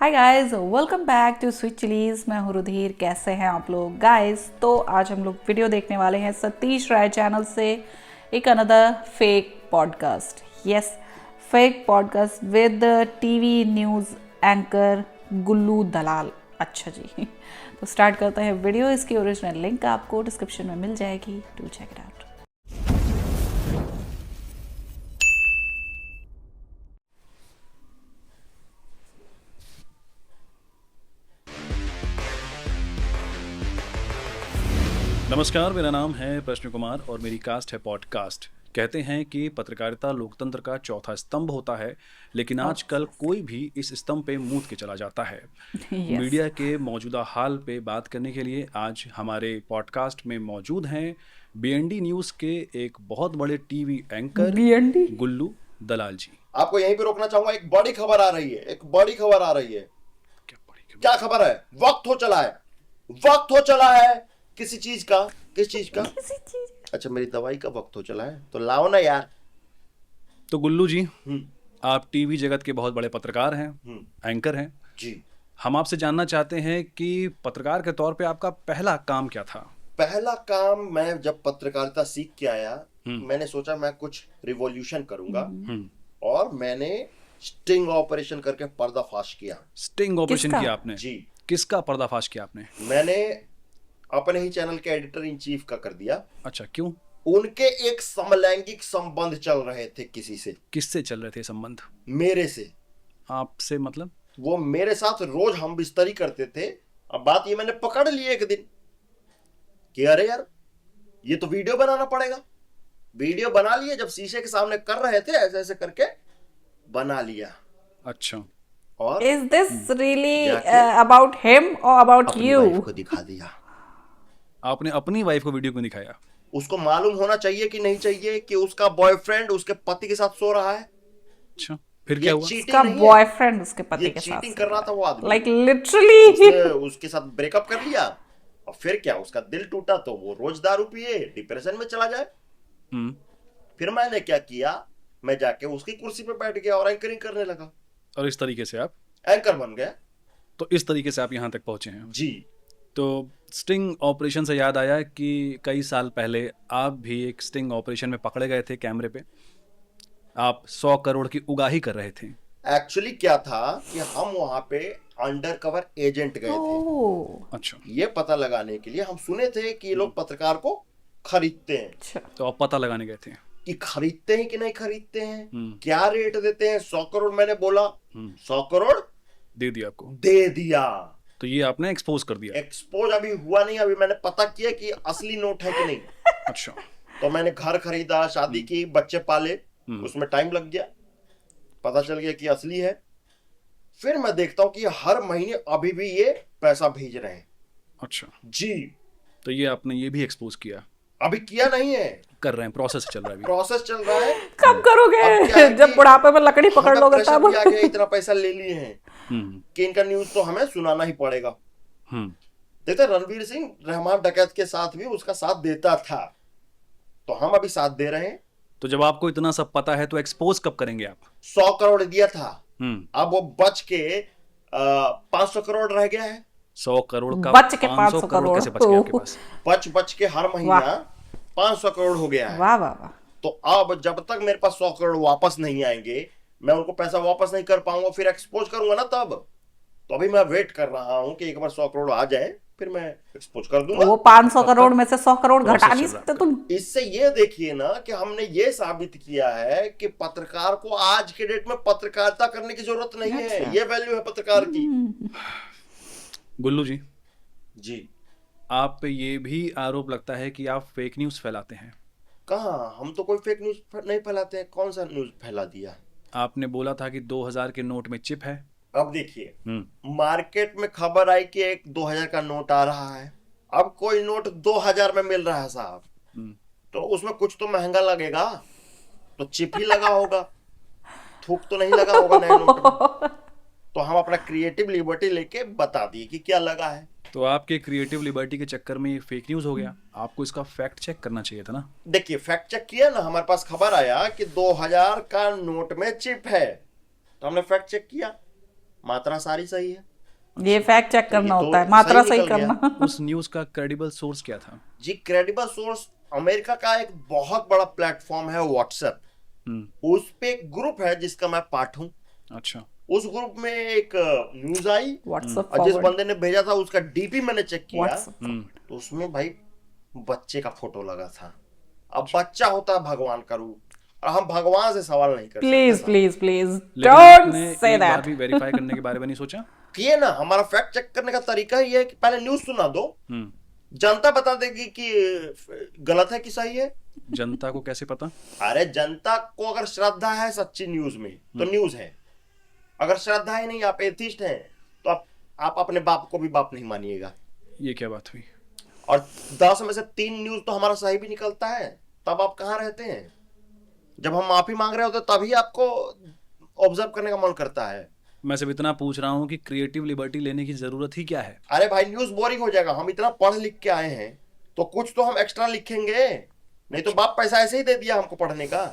Hi guys, welcome back to Sweet Chillies. मैं हूँ रुधिर। कैसे हैं आप लोग गाइस? तो आज हम लोग वीडियो देखने वाले हैं सतीश राय चैनल से एक another fake podcast. Yes, fake podcast with TV news anchor Gullu Dalal. अच्छा जी, तो स्टार्ट करते हैं वीडियो। इसकी ओरिजिनल लिंक आपको डिस्क्रिप्शन में मिल जाएगी, डू चेक इट आउट। नमस्कार, मेरा नाम है प्रश्न कुमार और मेरी कास्ट है पॉडकास्ट। कहते हैं कि पत्रकारिता लोकतंत्र का चौथा स्तंभ होता है, लेकिन आजकल कोई भी इस स्तंभ पे मूत के चला जाता है। मीडिया के मौजूदा हाल पे बात करने के लिए आज हमारे पॉडकास्ट में मौजूद हैं बीएनडी न्यूज़ के एक बहुत बड़े टीवी एंकर गुल्लू दलाल जी। आपको यहीं पे रोकना चाहूंगा। एक बड़ी खबर आ रही है, एक बड़ी खबर आ रही है। क्या खबर है? वक्त हो चला है, वक्त हो चला है किसी चीज का। किस चीज का? अच्छा, मेरी दवाई का वक्त हो चला है, तो लाओ ना यार। तो गुल्लू जी, आप टीवी जगत के बहुत बड़े पत्रकार हैं, एंकर हैं जी। हम आपसे जानना चाहते हैं कि पत्रकार के तौर पे आपका पहला काम क्या था? पहला काम, मैं जब पत्रकारिता सीख के आया, मैंने सोचा मैं कुछ रिवॉल्यूशन करूंगा और मैंने स्टिंग ऑपरेशन करके पर्दाफाश किया। स्टिंग ऑपरेशन किया आपने? जी। किसका पर्दाफाश किया आपने? मैंने अपने ही चैनल के एडिटर इन चीफ का कर दिया। अच्छा, क्यों? उनके एक समलैंगिक संबंध चल रहे थे किसी से। किससे चल रहे थे संबंध? मेरे से। आपसे मतलब? वो मेरे साथ रोज हम बिस्तरी करते थे। अब बात ये, मैंने पकड़ ली एक दिन कि अरे यार, ये तो वीडियो बनाना पड़ेगा। वीडियो बना लिए, जब शीशे के सामने कर रहे थे ऐसे ऐसे करके बना लिया। अच्छा, और is this really about him और अबाउट अपनी यू? वाइफ को दिखा दिया। आपने अपनी वाइफ को वीडियो क्यों दिखाया? उसको मालूम होना चाहिए कि नहीं चाहिए कि उसका बॉयफ्रेंड उसके पति के साथ सो रहा है। अच्छा, फिर क्या हुआ? उसका बॉयफ्रेंड उसके पति के साथ चीटिंग कर रहा था वो आदमी। लाइक लिटरली उसके साथ ब्रेकअप कर लिया और फिर क्या, उसका दिल टूटा तो वो रोज दारू पिए, डिप्रेशन में चला जाए। फिर मैंने क्या किया, मैं जाके उसकी कुर्सी पे बैठ गया और एंकरिंग करने लगा। और इस तरीके से आप एंकर बन गया। तो इस तरीके से आप यहाँ तक पहुंचे हैं जी। तो स्टिंग ऑपरेशन से याद आया कि कई साल पहले आप भी एक स्टिंग ऑपरेशन में पकड़े गए थे कैमरे पे। आप 100 करोड़ की उगाही कर रहे थे। एक्चुअली क्या था कि हम वहां पे अंडर कवर एजेंट गए थे। अच्छा, ये पता लगाने के लिए हम सुने थे कि ये लोग पत्रकार को खरीदते हैं। तो आप पता लगाने गए थे कि खरीदते हैं कि नहीं खरीदते हैं, क्या रेट देते हैं। 100 करोड़ मैंने बोला, 100 करोड़ दे दिया आपको? दे दिया। तो ये आपने एक्सपोज कर दिया? एक्सपोज अभी हुआ नहीं, अभी मैंने पता किया कि असली नोट है कि नहीं। अच्छा। तो मैंने घर खरीदा, शादी की, बच्चे पाले, उसमें टाइम लग गया, पता चल गया कि असली है। फिर मैं देखता हूं कि हर महीने अभी भी ये पैसा भेज रहे हैं। अच्छा जी। तो ये आपने ये भी एक्सपोज किया? अभी किया नहीं है, कर रहे हैं, प्रोसेस चल रहा है। प्रोसेस चल रहा है। कब करोगे? जब बुढ़ापे में लकड़ी पकड़ लोगे तब। इतना पैसा ले लिए हैं कि इनका न्यूज तो हमें सुनाना ही पड़ेगा। देखते, रणवीर सिंह रहमान डकैत के साथ भी उसका साथ देता था, तो हम अभी साथ दे रहे हैं। तो जब आपको इतना सब पता है तो एक्सपोज कब करेंगे आप? 100 करोड़ दिया था, अब वो बच के 500 करोड़ रह गया है। 100 करोड़ का बच के 500 करोड़ कैसे बच गया आपके पास? बच के हर महीना 500 करोड़ हो गया है। वाह वाह वाह। तो अब जब तक मेरे पास 100 करोड़ वापस नहीं आएंगे, मैं उनको पैसा वापस नहीं कर पाऊंगा, फिर एक्सपोज करूंगा ना तब। तो अभी मैं वेट कर रहा हूं कि एक बार 100 करोड़ आ जाए, फिर मैं एक्सपोज कर दूंगा। वो 500 करोड़ में से 100 करोड़ घटा नहीं सकते तुम? इससे ये देखिए ना कि हमने ये साबित किया है कि पत्रकार को आज के डेट में पत्रकारिता करने की जरूरत नहीं है। ये वैल्यू है पत्रकार की। गुल्लू जी, जी, आप पे ये भी आरोप लगता है कि आप फेक न्यूज फैलाते हैं। कहाँ? हम तो कोई फेक न्यूज नहीं फैलाते हैं। कौन सा न्यूज फैला दिया? आपने बोला था कि 2000 के नोट में चिप है। अब देखिए, मार्केट में खबर आई कि एक 2000 का नोट आ रहा है। अब कोई नोट 2000 में मिल रहा है साहब, तो उसमें कुछ तो महंगा लगेगा, तो चिप ही लगा होगा, थूक तो नहीं लगा होगा नए नोट में। तो हम अपना क्रिएटिव लिबर्टी लेके बता दिए कि क्या लगा है। तो आपके क्रिएटिव लिबर्टी के चक्कर में ये फेक न्यूज हो गया। आपको इसका फैक्ट चेक करना चाहिए था ना। देखिए, फैक्ट चेक किया ना, हमारे पास खबर आया कि 2000 का नोट में चिप है, तो हमने फैक्ट चेक किया। मात्रा सारी सही है। ये फैक्ट चेक करना तो होता है, मात्रा सही सही निकल गया। करना। उस न्यूज़ का क्रेडिबल सोर्स क्या था? जी, क्रेडिबल सोर्स अमेरिका का एक बहुत बड़ा प्लेटफॉर्म है व्हाट्सएप। उस पे एक ग्रुप है जिसका मैं पार्ट हूँ। अच्छा। उस ग्रुप में एक न्यूज आई व्हाट्सएप और जिस फॉरवर्ड। बंदे ने भेजा था उसका डीपी मैंने चेक किया व्हाट्सएप तो उसमें भाई बच्चे का फोटो लगा था। अब बच्चा होता है भगवान का रूप और हम भगवान से सवाल नहीं कर प्लीज सकते। प्लीज प्लीज लेकिन डोंट आपने से एक बार दैट। भी वेरीफाई करने के बारे में नहीं सोचा? किए ना, हमारा फैक्ट चेक करने का तरीका ही है कि पहले न्यूज सुना दो, जनता बता देगी कि गलत है कि सही है। जनता को कैसे पता? अरे जनता को अगर श्रद्धा है सच्ची न्यूज में तो न्यूज है, अगर श्रद्धा ही नहीं, आप एथिस्ट हैं तो आप अपने बाप को भी बाप नहीं मानिएगा। ये क्या बात हुई? और 10 में से 3 न्यूज तो हमारा सही भी निकलता है, तब आप कहाँ रहते हैं? जब हम माफी मांग रहे होते तभी आपको ऑब्जर्व करने का मन करता है। मैं सिर्फ इतना पूछ रहा हूँ कि क्रिएटिव लिबर्टी लेने की जरूरत ही क्या है? अरे भाई न्यूज बोरिंग हो जाएगा, हम इतना पढ़ लिख के आए हैं तो कुछ तो हम एक्स्ट्रा लिखेंगे, नहीं तो बाप पैसा ऐसे ही दे दिया हमको पढ़ने का।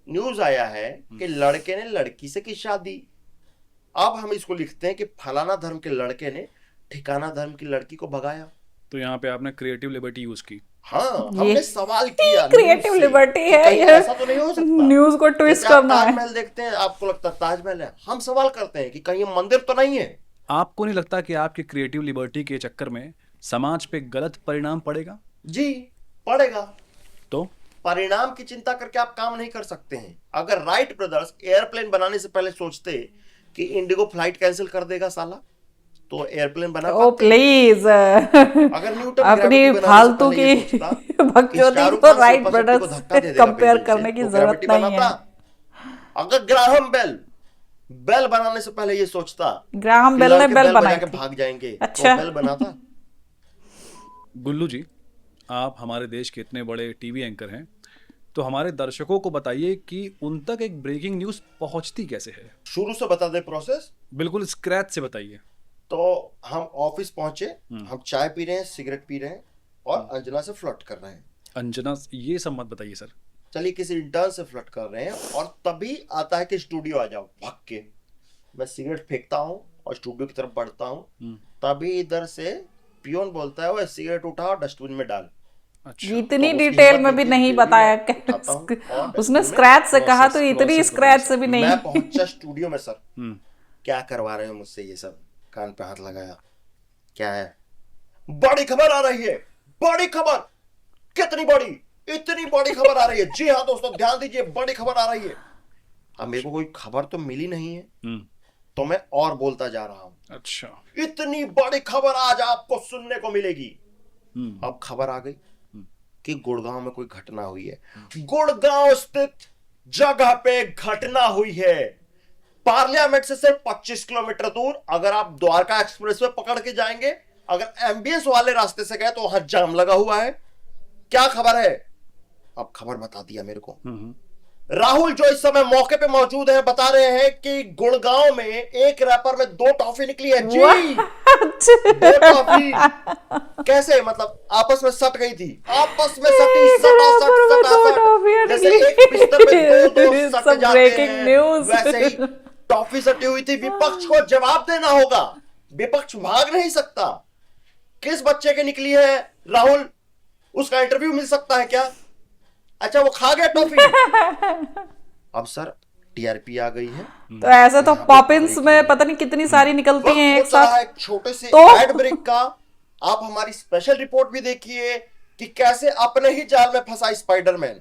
न्यूज आया है कि लड़के ने लड़की से की शादी, अब हम इसको लिखते हैं कि फलाना धर्म के लड़के ने ठिकाना धर्म की लड़की को भगाया। तो यहाँ पे आपने क्रिएटिव लिबर्टी यूज की। हाँ, हमने सवाल किया क्रिएटिव लिबर्टी है कहीं ये, ऐसा तो नहीं हो सकता न्यूज को ट्विस्ट जैसे आप करना है। ताजमहल देखते हैं, आपको लगता है ताजमहल है, हम सवाल करते हैं कि कहीं ये मंदिर तो नहीं है। आपको नहीं लगता कि आपके क्रिएटिव लिबर्टी के चक्कर में समाज पे गलत परिणाम पड़ेगा? जी पड़ेगा। तो परिणाम की चिंता करके आप काम नहीं कर सकते हैं। अगर राइट ब्रदर्स एयरप्लेन बनाने से पहले सोचते कि इंडिगो फ्लाइट कैंसिल कर देगा साला, तो एयरप्लेन बना ओ प्लीज अगर न्यूटन अपनी फालतू की भक्तियों को राइट ब्रदर्स से कंपेयर करने की जरूरत नहीं है। अगर ग्राहम बेल बनाने से पहले ये सोचता, ग्राहम बेल ने बेल बनाई के थी। भाग जाएंगे, अच्छा। तो बेल बना था। गुल्लू जी, आप हमारे देश के इतने बड़े टीवी एंकर हैं, तो हमारे दर्शकों को बताइए कि उन तक एक ब्रेकिंग न्यूज पहुंचती कैसे है? शुरू से बता दे प्रोसेस। बिल्कुल स्क्रैच से बताइए। तो हम ऑफिस पहुंचे, हम चाय पी रहे हैं, सिगरेट पी रहे हैं और अंजना से फ्लर्ट कर रहे हैं। अंजना ये सब मत बताइए सर। चलिए किसी इंटर्न से फ्लर्ट कर रहे हैं और तभी आता है कि स्टूडियो आ जाओ। भाग के मैं सिगरेट फेंकता हूँ और स्टूडियो की तरफ बढ़ता हूँ, तभी इधर से पियोन बोलता है वो सिगरेट उठा और डस्टबिन में डाल। अच्छा। इतनी तो डिटेल में भी नहीं बताया, उसने स्क्रैच से कहा तो इतनी स्क्रैच से भी नहीं। मैं पहुंचा स्टूडियो में, सर क्या करवा रहे हैं मुझसे ये सब? कान पे हाथ लगाया, क्या है? बड़ी खबर आ रही है, बड़ी खबर। कितनी बड़ी? इतनी बड़ी खबर आ रही है। जी हाँ दोस्तों ध्यान दीजिए, बड़ी खबर आ रही है। अब मेरे को कोई खबर तो मिली नहीं है, तो मैं और बोलता जा रहा हूं। अच्छा। इतनी बड़ी खबर आज आपको सुनने को मिलेगी। अब खबर आ गई कि गुड़गांव में कोई घटना हुई है। गुड़गांव स्थित जगह पे घटना हुई है, पार्लियामेंट से सिर्फ 25 किलोमीटर दूर। अगर आप द्वारका एक्सप्रेसवे पकड़ के जाएंगे, अगर एमबीएस वाले रास्ते से गए तो वहां जाम लगा हुआ है। क्या खबर है? अब खबर बता दिया मेरे को। राहुल जो इस समय मौके पे मौजूद है बता रहे हैं कि गुड़गांव में एक रैपर में 2 टॉफी निकली है। जी 2 टॉफी। कैसे? मतलब आपस में सट गई थी, आपस में सटी, सटा जैसे एक बिस्तर में 2 सट जाते हैं, वैसे ही टॉफी सटी हुई थी। विपक्ष को जवाब देना होगा, विपक्ष भाग नहीं सकता। किस बच्चे की निकली है राहुल? उसका इंटरव्यू मिल सकता है क्या? अच्छा वो खा गया टॉफी। अब सर टीआरपी आ गई है, तो ऐसे तो पॉपिंस में पता नहीं कितनी सारी निकलती हैं एक साथ। एक छोटे से तो एड ब्रेक का आप हमारी स्पेशल रिपोर्ट भी देखिए कि कैसे अपने ही जाल में फंसा स्पाइडरमैन।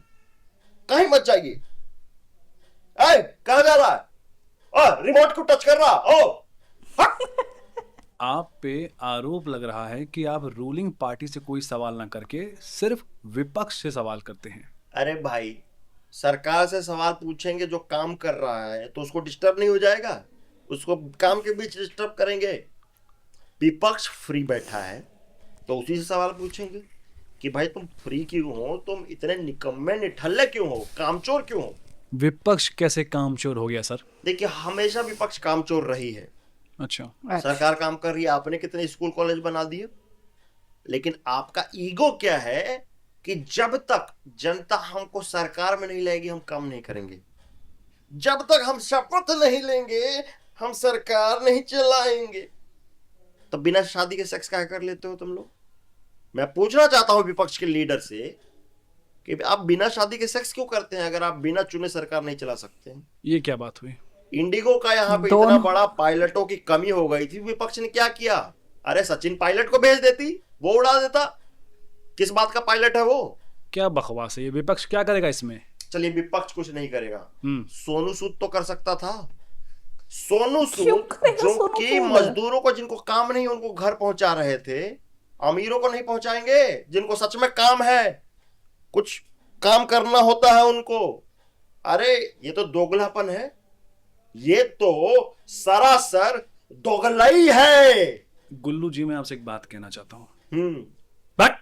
कहीं मत जाइए। कहां जा रहा है? रिमोट को टच कर रहा? ओ हट। आप पे आरोप लग रहा है कि आप रूलिंग पार्टी से कोई सवाल ना करके सिर्फ विपक्ष से सवाल करते हैं। अरे भाई, सरकार से सवाल पूछेंगे जो काम कर रहा है तो उसको डिस्टर्ब नहीं हो जाएगा? उसको काम के बीच डिस्टर्ब करेंगे? विपक्ष फ्री बैठा है तो उसी से सवाल पूछेंगे कि भाई तुम फ्री क्यों हो, तुम इतने निकम्मे निठल्ले क्यों हो, कामचोर क्यों हो? विपक्ष कैसे कामचोर हो गया सर? देखिए हमेशा विपक्ष कामचोर रही है। अच्छा। सरकार काम कर रही है, आपने कितने स्कूल कॉलेज बना दिए, लेकिन आपका ईगो क्या है कि जब तक जनता हमको सरकार में नहीं लाएगी हम काम नहीं करेंगे। जब तक हम शपथ नहीं लेंगे, हम सरकार नहीं चलाएंगे। तो बिना शादी के सेक्स क्या कर लेते हो तुम लोग? मैं पूछना चाहता हूं विपक्ष के लीडर से कि आप बिना शादी के सेक्स क्यों करते हैं अगर आप बिना चुने सरकार नहीं चला सकते हैं? ये क्या बात हुई? इंडिगो का यहाँ पे इतना बड़ा पायलटों की कमी हो गई थी, विपक्ष ने क्या किया? अरे सचिन पायलट को भेज देती, वो उड़ा देता। किस बात का पायलट है वो? क्या बकवास है ये? विपक्ष क्या करेगा इसमें? चलिए विपक्ष कुछ नहीं करेगा, सोनू सूद तो कर सकता था। सोनू सूद जो कि मजदूरों को जिनको काम नहीं उनको घर पहुंचा रहे थे, अमीरों को नहीं पहुंचाएंगे? जिनको सच में काम है, कुछ काम करना होता है उनको। अरे ये तो दोगलापन है, ये तो सरासर दोगलाई है। गुल्लू जी मैं आपसे एक बात कहना चाहता हूँ। बट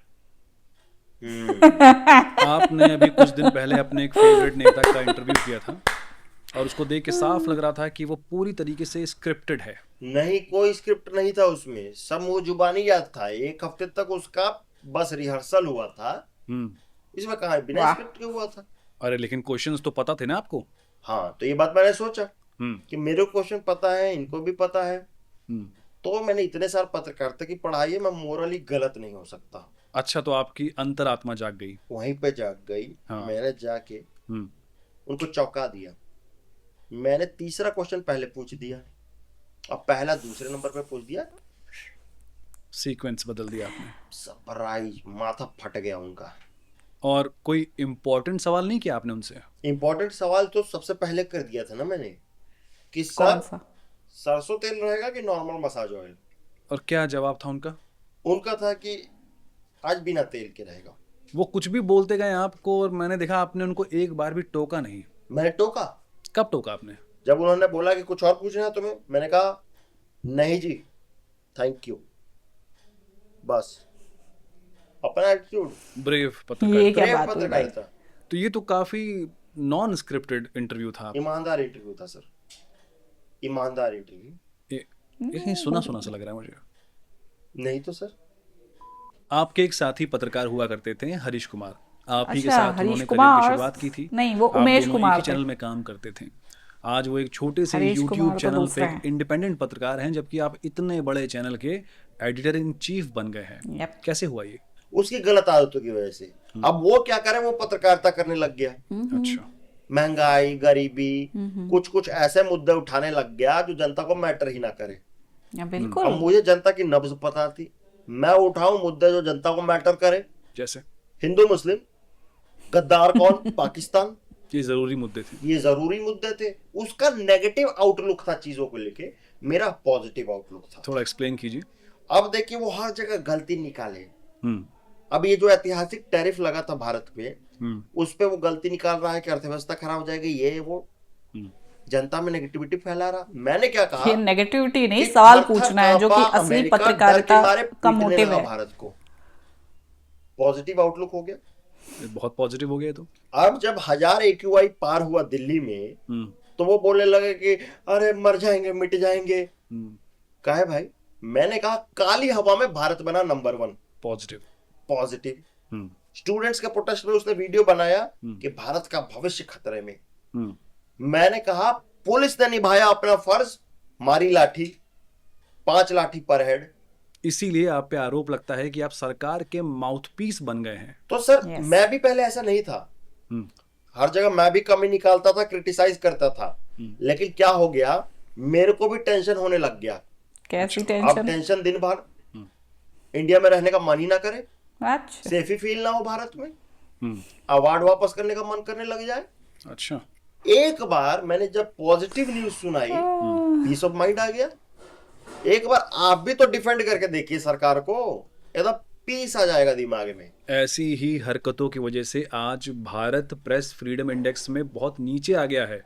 आपने अभी कुछ दिन पहले अपने एक फेवरेट नेता का इंटरव्यू किया था और उसको देख के साफ लग रहा था कि वो पूरी तरीके से स्क्रिप्टेड है। नहीं, कोई स्क्रिप्ट नहीं था उसमें, सब मुंह जुबानी याद था। एक हफ्ते तक उसका बस रिहर्सल हुआ था। इसमें कहा है बिना स्क्रिप्ट के हुआ था? अरे लेकिन क्वेश्चंस तो पता थे ना आपको? हाँ, तो ये बात मैंने सोचा कि मेरे को क्वेश्चन पता है, इनको भी पता है, तो मैंने इतने साल पत्रकारिता की पढ़ाई है, मैं मोरली गलत नहीं हो सकता। अच्छा, तो आपकी अंतरात्मा जाग गई? वहीं पे जाग गई। हाँ। मैंने जाके उनको चौंका दिया। मैंने तीसरा क्वेश्चन पहले पूछ दिया और पहला दूसरे नंबर पे पूछ दिया। सीक्वेंस बदल दिया आपने। सरप्राइज, माथा फट गया उनका। और कोई इम्पोर्टेंट सवाल नहीं किया आपने उनसे? इम्पोर्टेंट सवाल तो सबसे पहले कर दिया था ना मैंने कि सर सरसों तेल रहेगा कि नॉर्मल मसाज ऑयल? और क्या जवाब था उनका? उनका था कि आज बिना तेल के रहेगा। वो कुछ भी बोलते गए आपको और मैंने देखा आपने उनको एक बार भी टोका नहीं। मैंने टोका? कब टोका आपने? जब उन्होंने बोला कि कुछ और पूछना है तुम्हें, मैंने कहा नहीं जी थैंक यू, बस। अपना एटीट्यूड। ब्रेव पत्रकारिता। तो ये तो काफी नॉन स्क्रिप्टेड इंटरव्यू था। ईमानदार इंटरव्यू था सर, ईमानदार इंटरव्यू। ये सुना सुना सा लग रहा है मुझे। नहीं तो सर। आपके एक साथी पत्रकार हुआ करते थे, हरीश कुमार। आप ही के अच्छा, साथ उन्होंने करियर की शुरुआत की थी। नहीं, वो उमेश कुमार चैनल में काम करते थे। आज वो एक छोटे से YouTube चैनल पे एक इंडिपेंडेंट पत्रकार हैं, जबकि आप इतने बड़े चैनल के एडिटर इन चीफ बन गए हैं। कैसे हुआ ये? उसकी गलत आदतों की वजह से। अब वो क्या करे, वो पत्रकारिता करने लग गया। अच्छा। महंगाई, गरीबी, कुछ कुछ ऐसे मुद्दे उठाने लग गया जो जनता को मैटर ही ना करे। बिल्कुल। अब मुझे जनता की नब्ज पता थी, मैं उठाऊं मुद्दे जो जनता को मैटर करे। जैसे हिंदू मुस्लिम, गद्दार कौन, पाकिस्तान। ये जरूरी मुद्दे थे। ये जरूरी मुद्दे थे। उसका नेगेटिव आउटलुक था चीजों को लेके, मेरा पॉजिटिव आउटलुक था। थोड़ा एक्सप्लेन कीजिए। अब देखिए वो हर जगह गलती निकाले। अब ये जो ऐतिहासिक टैरिफ लगा था भारत पे, उस पे वो गलती निकाल रहा है कि अर्थव्यवस्था खराब हो जाएगी, ये वो जनता में नेगेटिविटी फैला रहा। मैंने क्या कहा, ये नेगेटिविटी नहीं, सवाल पूछना है जो कि असली पत्रकारिता का मोटिव है। भारत को पॉजिटिव आउटलुक हो गया, बहुत पॉजिटिव हो गया। तो अब जब 1000 AQI पार हुआ दिल्ली में, तो वो बोलने लगे कि अरे मर जाएंगे, मिट जाएंगे। कहे भाई, मैंने कहा काली हवा में भारत बना नंबर 1। पॉजिटिव। स्टूडेंट्स के प्रोटेस्ट में उसने वीडियो बनाया कि भारत का भविष्य खतरे में। मैंने कहा पुलिस ने निभाया अपना फर्ज, मारी लाठी, 5 लाठी पर हेड। इसीलिए आप पे आरोप लगता है कि आप सरकार के माउथपीस बन गए हैं। तो सर मैं भी पहले ऐसा नहीं था। हर जगह मैं भी कमी निकालता था, क्रिटिसाइज करता था, लेकिन क्या हो गया, मेरे को भी टेंशन होने लग गया। कैसी टेंशन? अब टेंशन दिन भर, इंडिया में रहने का मन ही ना करे, अच्छा, सेफी फील ना हो भारत में, अवार्ड वापस करने का मन करने लग जाए। अच्छा। एक बार मैंने जब पॉजिटिव न्यूज सुनाई, पीस ऑफ माइंड आ गया। एक बार आप भी तो डिफेंड करके देखिए सरकार को, एकदम पीस आ जाएगा दिमाग में। ऐसी ही हरकतों की वजह से आज भारत प्रेस फ्रीडम इंडेक्स में बहुत नीचे आ गया है।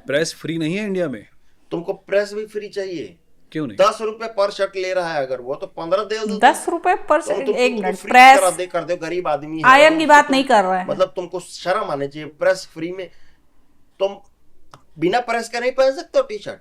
प्रेस फ्री नहीं है इंडिया में। तुमको प्रेस भी फ्री चाहिए? क्यों नहीं? 10 रुपए पर शर्ट ले रहा है अगर वो, तो 15 दे दो। 10 रुपए पर शर्ट? एक मिनट, प्रेस कर दे, गरीब आदमी है। आयन की बात नहीं कर रहा है। मतलब तुमको शर्म आनी चाहिए। प्रेस फ्री में तुम बिना प्रेस का नहीं पहन सकते हो टी शर्ट।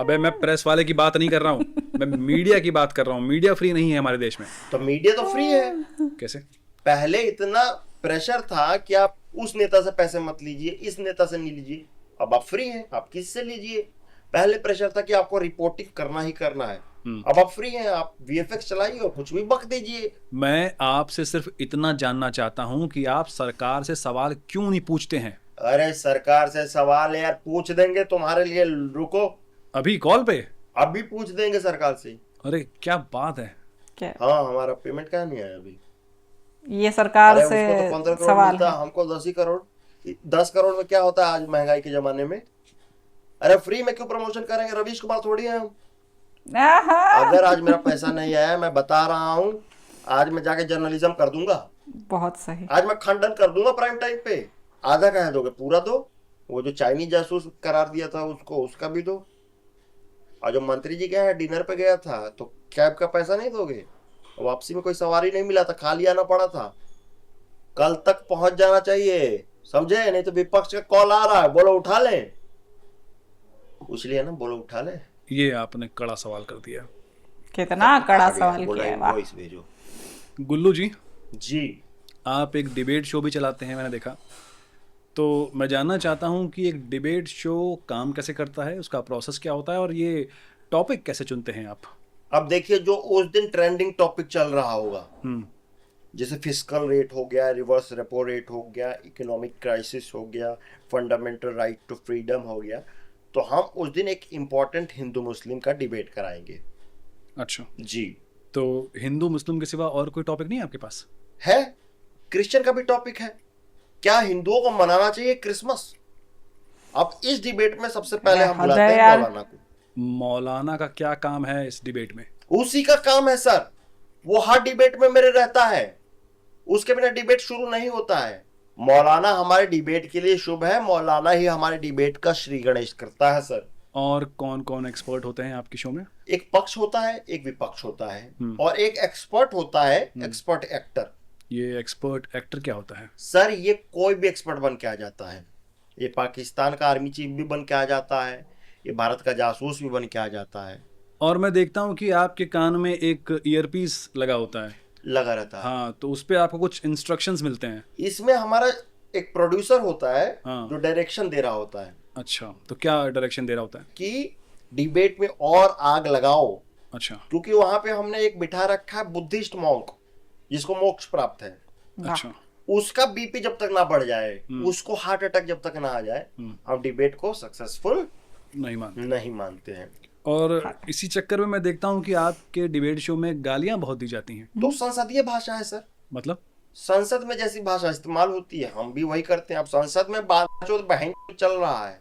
अबे मैं प्रेस वाले की बात नहीं कर रहा हूँ, मैं मीडिया की बात कर रहा हूँ। मीडिया फ्री नहीं है हमारे देश में। तो मीडिया तो फ्री है। कैसे? पहले इतना प्रेशर था कि आप उस नेता से पैसे मत लीजिए, इस नेता से नहीं लीजिए। अब आप फ्री हैं, आप किससे लीजिए। पहले प्रेशर था कि आपको रिपोर्टिंग करना ही करना है, अब आप फ्री हैं, आप वीएफएक्स चलाइए और कुछ भी बक दीजिए। मैं आपसे सिर्फ इतना जानना चाहता हूं कि आप सरकार से सवाल क्यों नहीं पूछते हैं? अरे सरकार से सवाल यार पूछ देंगे तुम्हारे लिए, रुको अभी कॉल पे? अभी पूछ देंगे सरकार से। अरे क्या बात है। क्या हाँ, हमारा पेमेंट क्या नहीं आया अभी। ये सरकार अरे से उसको तो 15 करोड़ सवाल मिलता, है। हमको 10 ही करोड़। 10 करोड़ में क्या होता है आज महंगाई के जमाने में। अरे फ्री में क्यों प्रमोशन करेंगे, रवीश कुमार थोड़ी है हम। आहा, अगर आज मेरा पैसा नहीं आया, मैं बता रहा हूँ, आज मैं जाके जर्नलिज्म कर दूंगा, बहुत सही। आज मैं खंडन कर दूंगा प्राइम टाइम पे। आधा कह दोगे, पूरा दो। वो जो चाइनीज जासूस करार दिया था उसको, उसका भी दो। और जो मंत्री जी गए डिनर पे गया था, तो कैब का पैसा नहीं दोगे? वापसी में कोई सवारी नहीं मिला था, खाली आना पड़ा था। कल तक पहुंच जाना चाहिए, समझे? नहीं तो विपक्ष का कॉल आ रहा है, बोलो उठा ले। पूछ लिया ना, बोलो उठा ले। ये आपने कड़ा सवाल कर दिया। कितना कड़ा सवाल बोला किया है, वाह। वॉइस भेजो। गुल्लू जी, जी आप एक डिबेट शो भी चलाते हैं, मैंने देखा। तो मैं जानना चाहता हूं कि एक डिबेट शो काम कैसे करता है, उसका प्रोसेस क्या होता है, और ये टॉपिक कैसे चुनते हैं आप? अब देखिए, जो उस दिन ट्रेंडिंग टॉपिक चल रहा होगा, जैसे फिस्कल रेट हो गया, रिवर्स रेपो रेट हो गया, इकोनॉमिक क्राइसिस हो गया, फंडामेंटल राइट टू फ्रीडम हो गया, तो हम उस दिन एक इम्पोर्टेंट हिंदू मुस्लिम का डिबेट कराएंगे। अच्छा, जी तो हिंदू मुस्लिम के सिवा और कोई टॉपिक नहीं है आपके पास? है, क्रिश्चियन का भी टॉपिक है। क्या हिंदुओं को मनाना चाहिए क्रिसमस? अब इस डिबेट में सबसे पहले हम बुलाते हैं यार। मौलाना को। मौलाना का क्या काम है इस डिबेट में? उसी का काम है सर, वो हर डिबेट में मेरे रहता है, उसके बिना डिबेट शुरू नहीं होता है। मौलाना हमारे डिबेट के लिए शुभ है, मौलाना ही हमारे डिबेट का श्री गणेश करता है सर। और कौन कौन एक्सपर्ट होते हैं आपके शो में? एक पक्ष होता है, एक विपक्ष होता है, और एक एक्सपर्ट होता है, एक्सपर्ट एक्टर। ये एक्सपर्ट एक्टर क्या होता है? सर ये कोई भी एक्सपर्ट बन के आ जाता है। ये पाकिस्तान का आर्मी चीफ भी बन के आ जाता है, ये भारत का जासूस भी बन के आ जाता है। और मैं देखता हूँ कि आपके कान में एक ईयरपीस लगा होता है। लगा रहता है। हाँ, तो उस पे आपको कुछ इंस्ट्रक्शंस मिलते हैं। इसमें हमारा एक प्रोड्यूसर होता है, हाँ। जो डायरेक्शन दे रहा होता है अच्छा, तो क्या डायरेक्शन दे रहा होता है? कि डिबेट में और आग लगाओ। अच्छा क्योंकि वहां पे हमने एक बिठा रखा है बुद्धिस्ट मॉन्क, जिसको मोक्ष प्राप्त है। अच्छा, उसका बीपी जब तक ना बढ़ जाए, उसको हार्ट अटैक जब तक ना आ जाए, हम डिबेट को सक्सेसफुल नहीं मानते हैं। और इसी चक्कर में मैं देखता हूँ कि आपके डिबेट शो में गालियां बहुत दी जाती हैं। तो संसदीय भाषा है सर, मतलब संसद में जैसी भाषा इस्तेमाल होती है हम भी वही करते हैं। अब संसद में बातचीत बहन चल रहा है,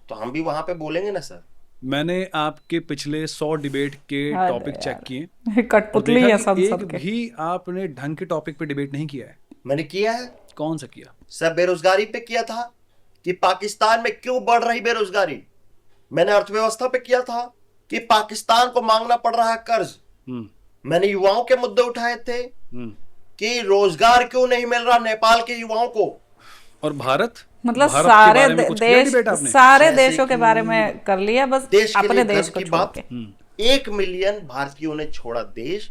तो हम भी वहां पे बोलेंगे ना सर। मैंने आपके पिछले 100 डिबेट के टॉपिक चेक किए, और कठपुतली देखा है कि संसद एक के। भी आपने ढंग के टॉपिक पे डिबेट नहीं किया है। मैंने किया है कौन सा किया? सर, बेरोजगारी पे किया था कि पाकिस्तान में क्यों बढ़ रही बेरोजगारी। मैंने अर्थव्यवस्था पे किया था कि पाकिस्तान को मांगना पड़ रहा है कर्ज। मैंने युवाओं के मुद्दे उठाए थे कि रोजगार क्यों नहीं मिल रहा नेपाल के युवाओं को। और भारत मतलब भारत सारे के बारे में कुछ किया देश, डिबेट आपने? सारे जैसे देशों के कि बारे में कर लिया, बस देश के अपने लिए देश गर्व को की छोड़ बात। के। 1 मिलियन भारतीयों ने छोड़ा देश,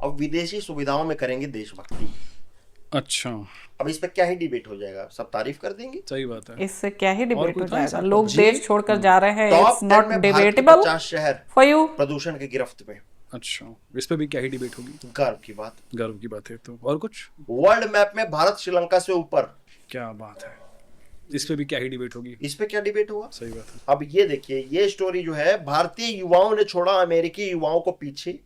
अब विदेशी सुविधाओं में करेंगे देशभक्ति। अच्छा, अब इस पे क्या ही डिबेट हो जाएगा, सब तारीफ कर देंगे। सही बात है। इससे क्या ही डिबेट कोई हो था जाएगा, ऐसा? लोग जी। देश छोड़कर जा रहे हैं। टॉप इट्स 10 नॉट में भारत के डिबेटेबल 50 शहर फॉर यू। प्रदूषण की गिरफ्त में। अच्छा, इस पे भी क्या ही डिबेट होगी? गर्व की बात। गर्व की बात है। तो और कुछ? वर्ल्ड मैप में भारत श्रीलंका से ऊपर। क्या बात है, इस पे भी क्या ही डिबेट होगी? इस पे क्या डिबेट होगा? सही बात है। अब ये देखिए, ये स्टोरी जो है, भारतीय युवाओं ने छोड़ा अमेरिकी युवाओं को पीछे।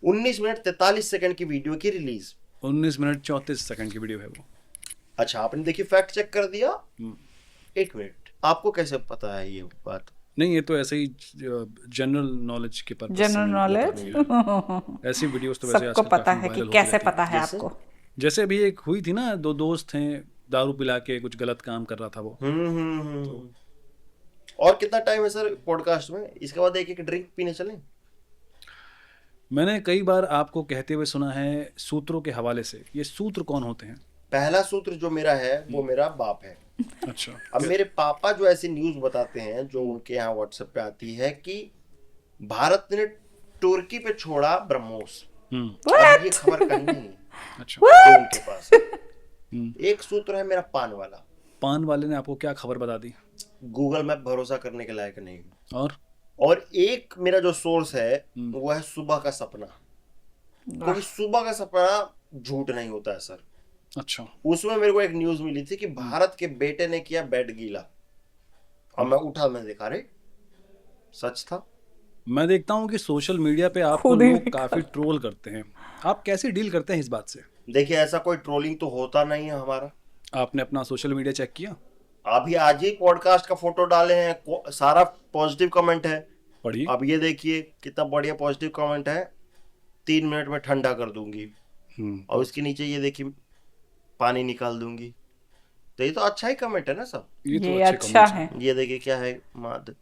19 मिनट 43 सेकंड की वीडियो की रिलीज। 19 मिनट 34 सेकंड की वीडियो है वो। अच्छा, आपने देखिए फैक्ट चेक कर दिया। 1 मिनट, आपको कैसे पता है ये बात? नहीं, ये तो ऐसे ही जनरल नॉलेज के पर्पस से जनरल मैंने नॉलेज बताया। ऐसी वीडियोस तो वैसे सबको आजकल पता काफी है कि वायरल होती कैसे रहती हैं। पता है जैसे? आपको। जैसे अभी एक हुई थी ना, 2 दोस्त हैं, दारू पिला के कुछ गलत काम कर रहा था वो। और कितना टाइम है सर पॉडकास्ट में? इसके बाद एक ड्रिंक पीने चलें? मैंने कई बार आपको कहते हुए सुना है सूत्रों के हवाले से। ये सूत्र कौन होते हैं? पहला सूत्र जो मेरा है वो मेरा बाप है। अच्छा, अब मेरे पापा जो ऐसी न्यूज बताते हैं जो उनके यहाँ व्हाट्सएप पे आती है कि भारत ने तुर्की पे छोड़ा ब्रह्मोस। अब ये खबर कहीं नहीं है अच्छा। तो उनके पास। एक सूत्र है मेरा पान वाला। पान वाले ने आपको क्या खबर बता दी? गूगल मैप भरोसा करने के लायक नहीं। और एक मेरा जो सोर्स है वो है सुबह का सपना, क्योंकि सुबह का सपना झूठ नहीं होता है सर। अच्छा। उसमें मेरे को एक न्यूज मिली थी कि भारत के बेटे ने किया बेड गीला, और मैं उठा, मैं देखा, रे सच था। मैं देखता हूँ कि सोशल मीडिया पे आपको लोग काफी ट्रोल करते हैं, आप कैसे डील करते हैं इस बात से? देखिए, ऐसा कोई ट्रोलिंग तो होता नहीं है हमारा। आपने अपना सोशल मीडिया चेक किया? अभी आज ही पॉडकास्ट का फोटो डाले हैं, सारा पॉजिटिव कमेंट है। पढ़िए। अब ये देखिए कितना बढ़िया पॉजिटिव कमेंट है, 3 मिनट में ठंडा कर दूंगी, और उसके नीचे ये देखिए पानी निकाल दूंगी। तो ये तो अच्छा ही कमेंट है ना सब। ये तो ये अच्छे अच्छा comments है। हैं। ये देखिए क्या है, माद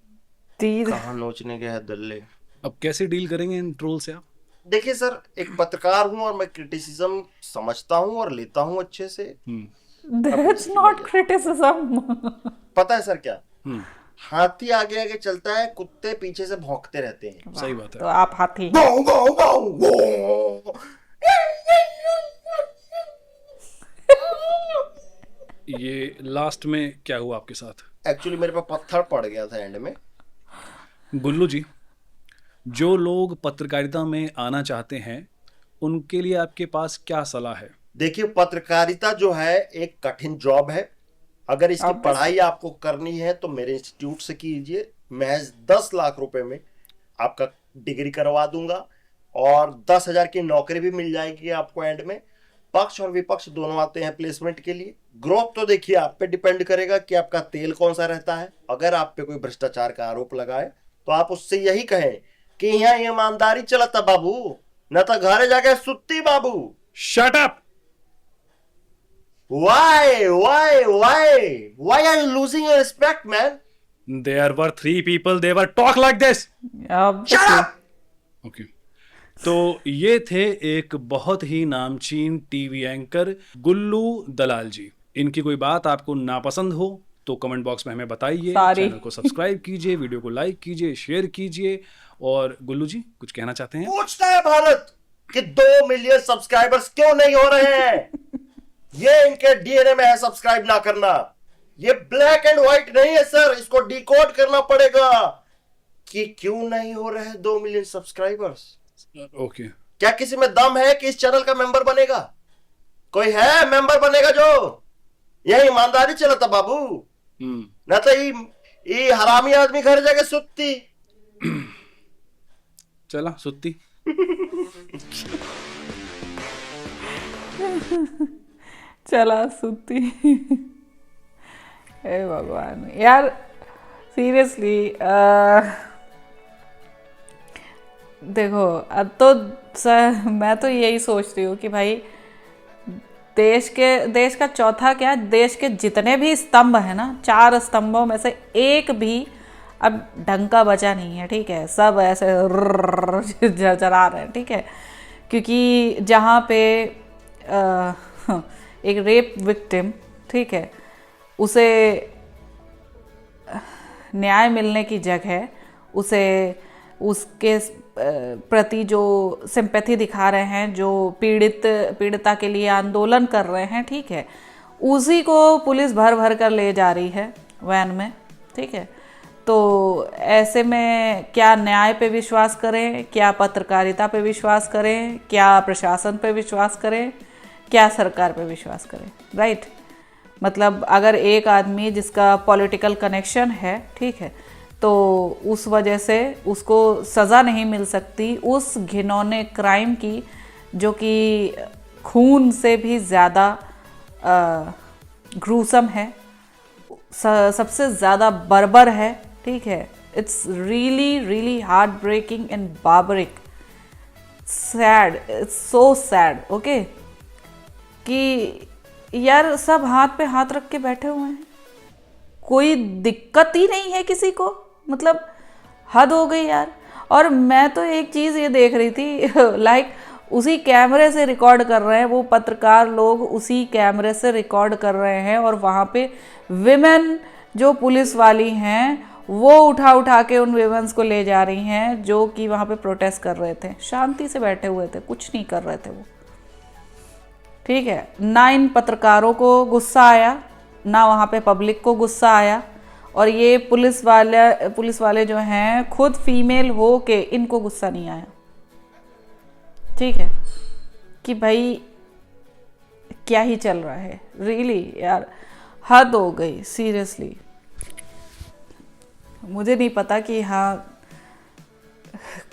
तीर कहाँ नोचने गया है दल्ले। अब कैसे डील करेंगे इन ट्रोल से आप? देखिए सर, एक पत्रकार हूँ और मैं क्रिटिसिज्म समझता हूँ और लेता हूँ अच्छे से। That's not criticism. पता है सर क्या, हाथी आगे आगे चलता है, कुत्ते पीछे से भौंकते रहते हैं। सही बात है। तो आप हाथी। गाँव, गाँव, गाँव, गाँव। ये लास्ट में क्या हुआ आपके साथ? एक्चुअली मेरे पे पत्थर पड़ गया था एंड में। गुल्लू जी, जो लोग पत्रकारिता में आना चाहते हैं उनके लिए आपके पास क्या सलाह है? देखिए, पत्रकारिता जो है एक कठिन जॉब है। अगर इसकी पढ़ाई आपको करनी है तो मेरे इंस्टीट्यूट से कीजिए। महज 10 लाख रुपए में आपका डिग्री करवा दूंगा, और 10,000 की नौकरी भी मिल जाएगी आपको एंड में। पक्ष और विपक्ष दोनों आते हैं प्लेसमेंट के लिए। ग्रोथ तो देखिए आप पे डिपेंड करेगा कि आपका तेल कौन सा रहता है। अगर आप पे कोई भ्रष्टाचार का आरोप लगाए तो आप उससे यही कहें कि यहाँ ईमानदारी चलता बाबू, न तो घरे जाके सुत्ती बाबू। Shut up! Why are you losing your respect, man? There were 3 people, they were talk like this. Shut up! Okay. तो ये थे एक बहुत ही नामचीन टीवी एंकर गुल्लू दलाल जी। इनकी कोई बात आपको नापसंद हो तो कमेंट बॉक्स में हमें बताइए, चैनल को सब्सक्राइब कीजिए, वीडियो को लाइक कीजिए, शेयर कीजिए। और गुल्लू जी कुछ कहना चाहते हैं? पूछता है भारत कि 2 मिलियन सब्सक्राइबर्स क्यों नहीं हो रहे हैं? ये इनके डीएनए में है सब्सक्राइब ना करना। ये ब्लैक एंड व्हाइट नहीं है सर, इसको डिकोड करना पड़ेगा कि क्यों नहीं हो रहे 2 मिलियन सब्सक्राइबर्स। ओके। क्या किसी में दम है कि इस चैनल का मेंबर बनेगा? कोई है मेंबर बनेगा जो? यही ईमानदारी चलता बाबू, न तो ये हरामी आदमी घर जाके सुत्ती। चला सुत्ती। चला सुत्ती। हे भगवान यार, सीरियसली देखो, अब तो सर मैं तो यही सोच रही हूँ कि भाई देश का चौथा क्या, देश के जितने भी स्तंभ है ना, 4 स्तंभों में से एक भी अब ढंग का बचा नहीं है। ठीक है, सब ऐसे झरझरा रहे हैं। ठीक है, क्योंकि जहाँ पे एक रेप विक्टिम, ठीक है, उसे न्याय मिलने की जगह उसे उसके प्रति जो सिंपैथी दिखा रहे हैं, जो पीड़िता के लिए आंदोलन कर रहे हैं, ठीक है, उसी को पुलिस भर भर कर ले जा रही है वैन में। ठीक है, तो ऐसे में क्या न्याय पे विश्वास करें, क्या पत्रकारिता पे विश्वास करें, क्या प्रशासन पे विश्वास करें, क्या सरकार पे विश्वास करें? राइट। मतलब अगर एक आदमी जिसका पॉलिटिकल कनेक्शन है, ठीक है, तो उस वजह से उसको सज़ा नहीं मिल सकती उस घिनौने क्राइम की, जो कि खून से भी ज़्यादा ग्रूसम है, सबसे ज़्यादा बर्बर है। ठीक है, it's really really heart breaking and barbaric, sad, it's so sad. Okay, कि यार सब हाथ पे हाथ रख के बैठे हुए हैं, कोई दिक्कत ही नहीं है किसी को। मतलब हद हो गई यार। और मैं तो एक चीज़ ये देख रही थी, लाइक उसी कैमरे से रिकॉर्ड कर रहे हैं वो पत्रकार लोग, उसी कैमरे से रिकॉर्ड कर रहे हैं, और वहाँ पे विमेन जो पुलिस वाली हैं वो उठा उठा के उन विमेंस को ले जा रही हैं जो कि वहाँ पे प्रोटेस्ट कर रहे थे, शांति से बैठे हुए थे, कुछ नहीं कर रहे थे वो। ठीक है, 9 पत्रकारों को गुस्सा आया, ना वहाँ पे पब्लिक को गुस्सा आया, और ये पुलिस वाले जो हैं खुद फीमेल हो के इनको गुस्सा नहीं आया। ठीक है कि भाई क्या ही चल रहा है, रियली यार हद हो गई सीरियसली। मुझे नहीं पता कि हाँ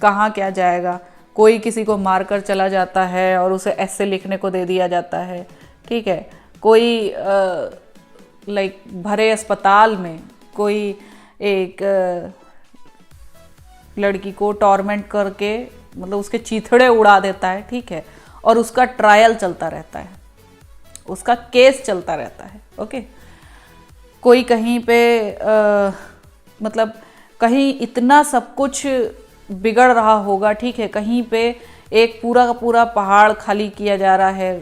कहाँ क्या जाएगा। कोई किसी को मारकर चला जाता है और उसे ऐसे लिखने को दे दिया जाता है। ठीक है, कोई लाइक भरे अस्पताल में कोई एक लड़की को टॉर्मेंट करके मतलब उसके चीथड़े उड़ा देता है। ठीक है, और उसका ट्रायल चलता रहता है, उसका केस चलता रहता है। ओके, कोई कहीं पे मतलब कहीं इतना सब कुछ बिगड़ रहा होगा। ठीक है, कहीं पे एक पूरा का पूरा पहाड़ खाली किया जा रहा है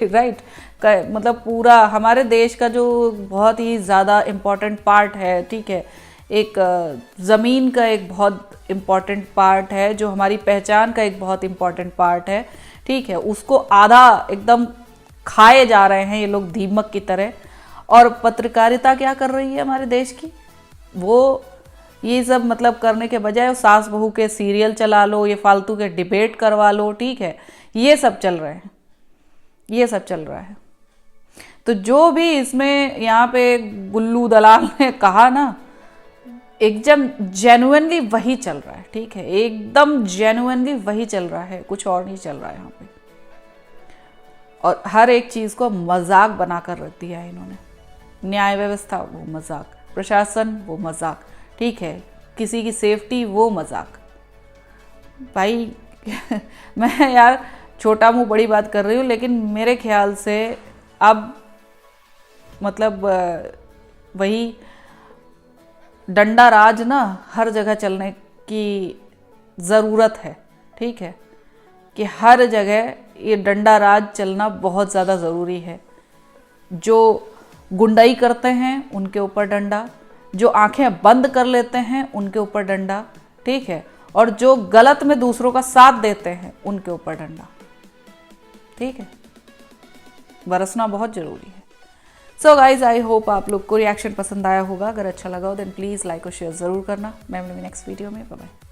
राइट। मतलब पूरा हमारे देश का जो बहुत ही ज़्यादा इम्पोर्टेंट पार्ट है, ठीक है, एक ज़मीन का एक बहुत इम्पोर्टेंट पार्ट है, जो हमारी पहचान का एक बहुत इम्पोर्टेंट पार्ट है। ठीक है, उसको आधा एकदम खाए जा रहे हैं ये लोग दीमक की तरह। और पत्रकारिता क्या कर रही है हमारे देश की, वो ये सब मतलब करने के बजाय सास बहू के सीरियल चला लो, ये फालतू के डिबेट करवा लो। ठीक है, ये सब चल रहे हैं, ये सब चल रहा है। तो जो भी इसमें यहाँ पे गुल्लू दलाल ने कहा ना, एकदम जेन्युइनली वही चल रहा है। ठीक है, एकदम जेन्युइनली वही चल रहा है, कुछ और नहीं चल रहा है यहाँ पे। और हर एक चीज़ को मजाक बनाकर रख दिया है इन्होंने। न्याय व्यवस्था वो मजाक, प्रशासन वो मजाक, ठीक है, किसी की सेफ्टी वो मजाक। भाई मैं यार छोटा मुंह बड़ी बात कर रही हूँ, लेकिन मेरे ख्याल से अब मतलब वही डंडा राज ना हर जगह चलने की ज़रूरत है। ठीक है, कि हर जगह ये डंडा राज चलना बहुत ज़्यादा ज़रूरी है। जो गुंडाई करते हैं उनके ऊपर डंडा, जो आंखें बंद कर लेते हैं उनके ऊपर डंडा। ठीक है, और जो गलत में दूसरों का साथ देते हैं उनके ऊपर डंडा। ठीक है, बरसना बहुत ज़रूरी है। सो गाइज, आई होप आप लोग को रिएक्शन पसंद आया होगा। अगर अच्छा लगा हो देन प्लीज़ लाइक और शेयर ज़रूर करना। मैं मिलूंगी नेक्स्ट वीडियो में। Bye bye.